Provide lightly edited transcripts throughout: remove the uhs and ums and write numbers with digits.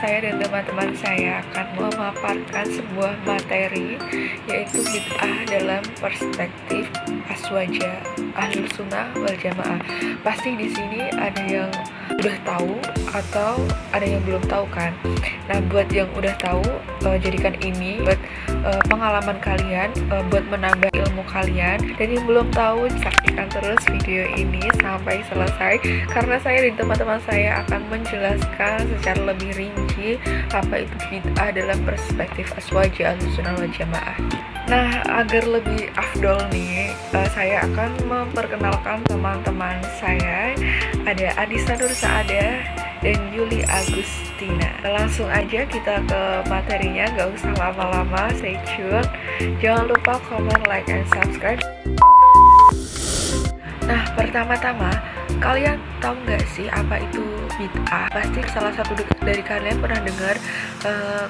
saya dan teman-teman saya akan memaparkan sebuah materi, yaitu bid'ah dalam perspektif aswaja Ahlus Sunnah wal Jamaah. Pasti di sini ada yang udah tahu atau ada yang belum tahu kan. Nah, buat yang udah tahu, jadikan ini buat pengalaman kalian, buat menambah ilmu kalian. Dan yang belum tahu, saksikan terus video ini sampai selesai, karena saya dan teman-teman saya akan menjelaskan secara lebih rinci apa itu bid'ah dalam perspektif aswaja Ahlus Sunnah wal Jamaah. Nah, agar lebih afdol nih, saya akan memperkenalkan teman-teman saya. Ada Anissa Nur Saadah dan Yuli Agustina. Langsung aja kita ke materinya, gak usah lama-lama, stay tune. Jangan lupa comment, like, and subscribe. Nah, pertama-tama, kalian tahu nggak sih apa itu bid'ah? Pasti salah satu dari kalian pernah dengar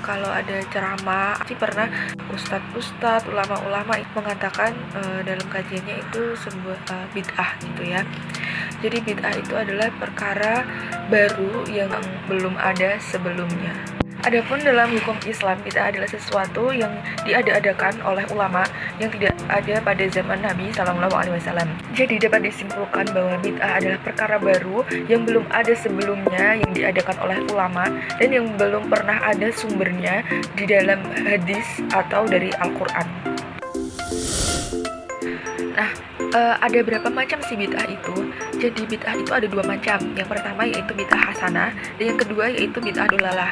kalau ada ceramah, pasti pernah ustadz-ustadz, ulama-ulama mengatakan dalam kajiannya itu sebuah bid'ah gitu ya. Jadi bid'ah itu adalah perkara baru yang belum ada sebelumnya. Adapun dalam hukum Islam, bid'ah adalah sesuatu yang diada-adakan oleh ulama yang tidak ada pada zaman Nabi SAW. Jadi dapat disimpulkan bahwa bid'ah adalah perkara baru yang belum ada sebelumnya, yang diadakan oleh ulama dan yang belum pernah ada sumbernya di dalam hadis atau dari Al-Quran. Nah, ada berapa macam sih bid'ah itu? Jadi bid'ah itu ada dua macam. Yang pertama yaitu bid'ah hasanah, dan yang kedua yaitu bid'ah dolalah.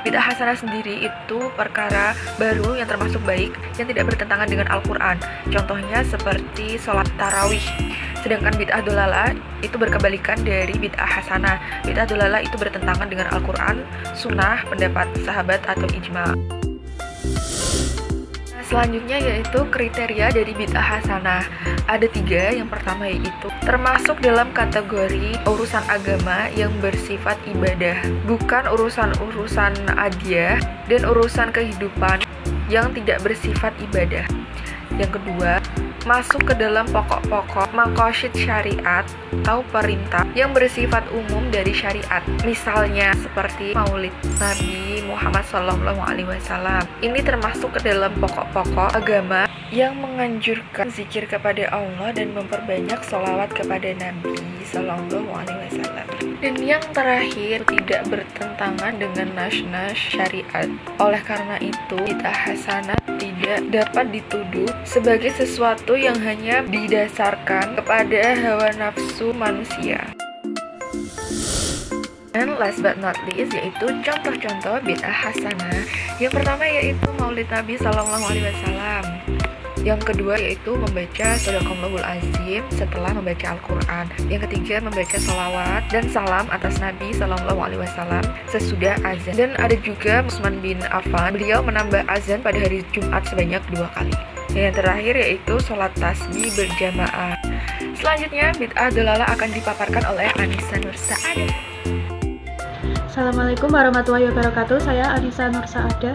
Bid'ah hasanah sendiri itu perkara baru yang termasuk baik, yang tidak bertentangan dengan Al-Quran. Contohnya seperti sholat tarawih. Sedangkan bid'ah dolalah itu berkebalikan dari bid'ah hasanah. Bid'ah dolalah itu bertentangan dengan Al-Quran, sunnah, pendapat sahabat atau ijma'. Selanjutnya yaitu kriteria dari bid'ah hasanah. Ada 3. Yang pertama yaitu termasuk dalam kategori urusan agama yang bersifat ibadah, bukan urusan-urusan adyah dan urusan kehidupan yang tidak bersifat ibadah. Yang kedua, masuk ke dalam pokok-pokok maqasid syariat atau perintah yang bersifat umum dari syariat. Misalnya seperti Maulid Nabi Muhammad SAW. Ini termasuk ke dalam pokok-pokok agama yang menganjurkan zikir kepada Allah dan memperbanyak sholawat kepada Nabi SAW. Dan yang terakhir, tidak bertentangan dengan nas-nas syariat. Oleh karena itu, bid'ah hasanah tidak dapat dituduh sebagai sesuatu yang hanya didasarkan kepada hawa nafsu manusia. Dan last but not least yaitu contoh-contoh bid'ah hasanah. Yang pertama yaitu Maulid Nabi SAW. Yang kedua yaitu membaca Shadaqallahul Azim setelah membaca Al-Quran. Yang ketiga membaca salawat dan salam atas Nabi SAW sesudah azan. Dan ada juga Utsman bin Affan, beliau menambah azan pada hari Jumat sebanyak 2 kali. Dan yang terakhir yaitu sholat tasbih berjamaah. Selanjutnya bid'ah dolalah akan dipaparkan oleh Anissa Nur Saadah. Assalamualaikum warahmatullahi wabarakatuh. Saya Anissa Nur Saadah.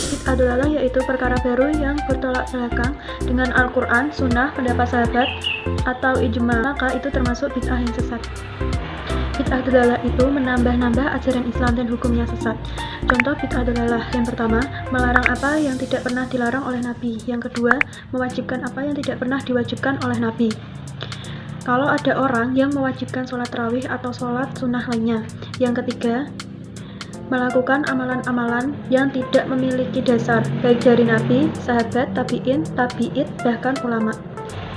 Bid'ah dolalah yaitu perkara baru yang bertolak belakang dengan Al-Quran, sunnah, pendapat sahabat, atau ijma', maka itu termasuk bid'ah yang sesat. Bid'ah dolalah itu menambah-nambah ajaran Islam dan hukumnya sesat. Contoh bid'ah dolalah: yang pertama, melarang apa yang tidak pernah dilarang oleh Nabi. Yang kedua, mewajibkan apa yang tidak pernah diwajibkan oleh Nabi. Kalau ada orang yang mewajibkan sholat tarawih atau sholat sunnah lainnya. Yang ketiga, melakukan amalan-amalan yang tidak memiliki dasar, baik dari Nabi, sahabat, tabi'in, tabi'id, bahkan ulama.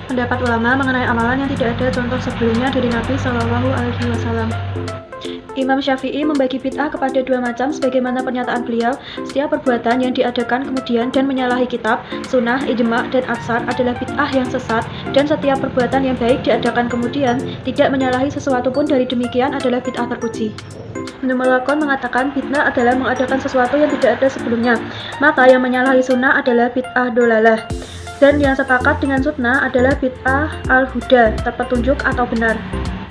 Pendapat ulama mengenai amalan yang tidak ada contoh sebelumnya dari Nabi SAW. Imam Syafi'i membagi bid'ah kepada 2 macam sebagaimana pernyataan beliau: setiap perbuatan yang diadakan kemudian dan menyalahi kitab, sunnah, ijma' dan atsar adalah bid'ah yang sesat, dan setiap perbuatan yang baik diadakan kemudian tidak menyalahi sesuatu pun dari demikian adalah bid'ah terpuji. Ibnu Malakon mengatakan bid'ah adalah mengadakan sesuatu yang tidak ada sebelumnya, maka yang menyalahi sunnah adalah bid'ah dolalah, dan yang sepakat dengan sunnah adalah bid'ah al-huda, terpetunjuk atau benar.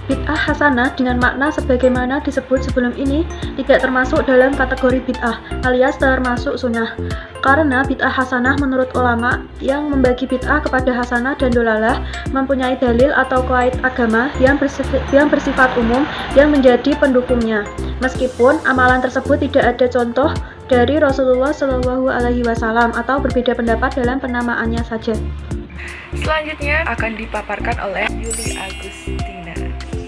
Bid'ah hasanah dengan makna sebagaimana disebut sebelum ini tidak termasuk dalam kategori bid'ah alias termasuk sunnah. Karena bid'ah hasanah menurut ulama yang membagi bid'ah kepada hasanah dan dolalah mempunyai dalil atau qawaid agama yang bersifat umum yang menjadi pendukungnya. Meskipun amalan tersebut tidak ada contoh dari Rasulullah Shallallahu Alaihi Wasallam atau berbeda pendapat dalam penamaannya saja. Selanjutnya akan dipaparkan oleh Yuli Agustina.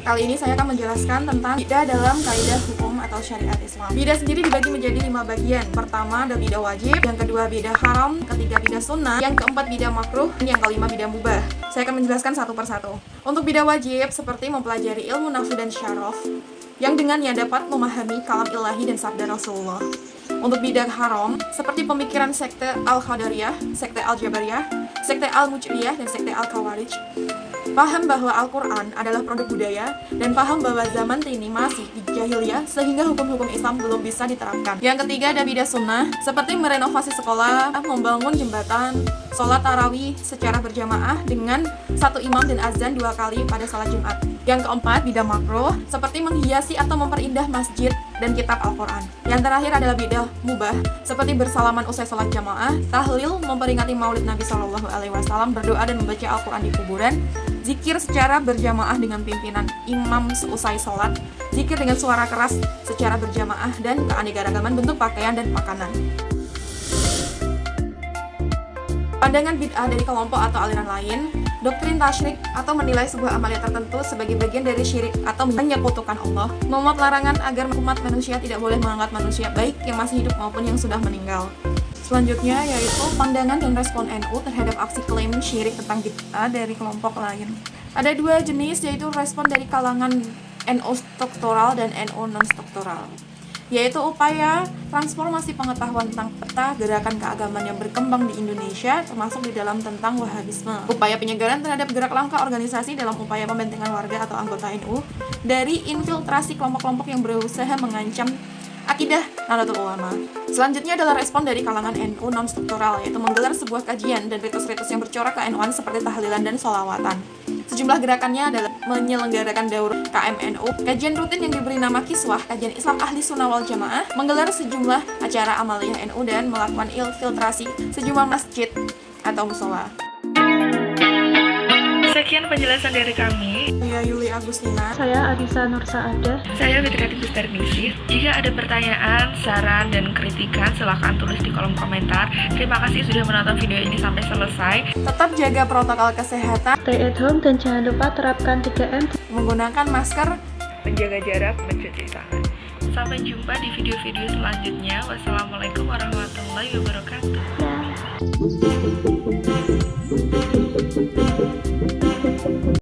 Kali ini saya akan menjelaskan tentang bidah dalam kaidah hukum atau syariat Islam. Bidah sendiri dibagi menjadi 5 bagian. Pertama ada bidah wajib, yang kedua bidah haram, ketiga bidah sunnah, yang keempat bidah makruh, dan yang kelima bidah mubah. Saya akan menjelaskan satu persatu. Untuk bidah wajib seperti mempelajari ilmu nafsu dan syaraf, yang dengannya dapat memahami kalam ilahi dan sabda Rasulullah. Untuk bidah haram seperti pemikiran sekte Al-Qadariyah, sekte Al-Jabariyah, sekte Al-Mujriyah, dan sekte Al-Khawarij. Paham bahwa Al-Quran adalah produk budaya dan paham bahwa zaman ini masih di jahiliyah sehingga hukum-hukum Islam belum bisa diterapkan. Yang ketiga ada bidah sunnah seperti merenovasi sekolah, membangun jembatan, sholat tarawih secara berjamaah dengan satu imam dan azan 2 kali pada salat Jumat. Yang keempat bidah makruh seperti menghiasi atau memperindah masjid dan kitab Al-Quran. Yang terakhir adalah bidah mubah seperti bersalaman usai sholat jamaah, tahlil, memperingati maulid Nabi SAW, berdoa dan membaca Al-Quran di kuburan, zikir secara berjamaah dengan pimpinan imam seusai sholat, zikir dengan suara keras secara berjamaah, dan keanekaragaman bentuk pakaian dan makanan. Pandangan bid'ah dari kelompok atau aliran lain, doktrin tasyrik atau menilai sebuah amalia tertentu sebagai bagian dari syirik atau menyekutukan Allah, memuat larangan agar umat manusia tidak boleh mengangkat manusia baik yang masih hidup maupun yang sudah meninggal. Selanjutnya yaitu pandangan dan respon NU terhadap aksi klaim syirik tentang bid'ah dari kelompok lain. Ada 2 jenis, yaitu respon dari kalangan NU struktural dan NU non-struktural, yaitu upaya transformasi pengetahuan tentang peta gerakan keagamaan yang berkembang di Indonesia, termasuk di dalam tentang Wahhabisme. Upaya penyegaran terhadap gerak langkah organisasi dalam upaya pembentengan warga atau anggota NU dari infiltrasi kelompok-kelompok yang berusaha mengancam akidah Nahdlatul Ulama. Selanjutnya adalah respon dari kalangan NU non-struktural, yaitu menggelar sebuah kajian dan ritus-ritus yang bercorak ke-NU-an seperti tahlilan dan sholawatan. Sejumlah gerakannya adalah menyelenggarakan daur KMNU, kajian rutin yang diberi nama Kiswah, kajian Islam Ahli Sunnah wal Jamaah, menggelar sejumlah acara amaliyah NU, dan melakukan infiltrasi sejumlah masjid atau musola. Sekian penjelasan dari kami. Saya Yuli Agustina. Saya Arisa Nursaadah. Saya Fitri Bustarningsih. Jika ada pertanyaan, saran, dan kritikan, silahkan tulis di kolom komentar. Terima kasih sudah menonton video ini sampai selesai. Tetap jaga protokol kesehatan, Stay at home dan jangan lupa terapkan 3M. menggunakan masker, Menjaga jarak, mencuci tangan. Sampai jumpa di video-video selanjutnya. Wassalamualaikum warahmatullahi wabarakatuh. Ya.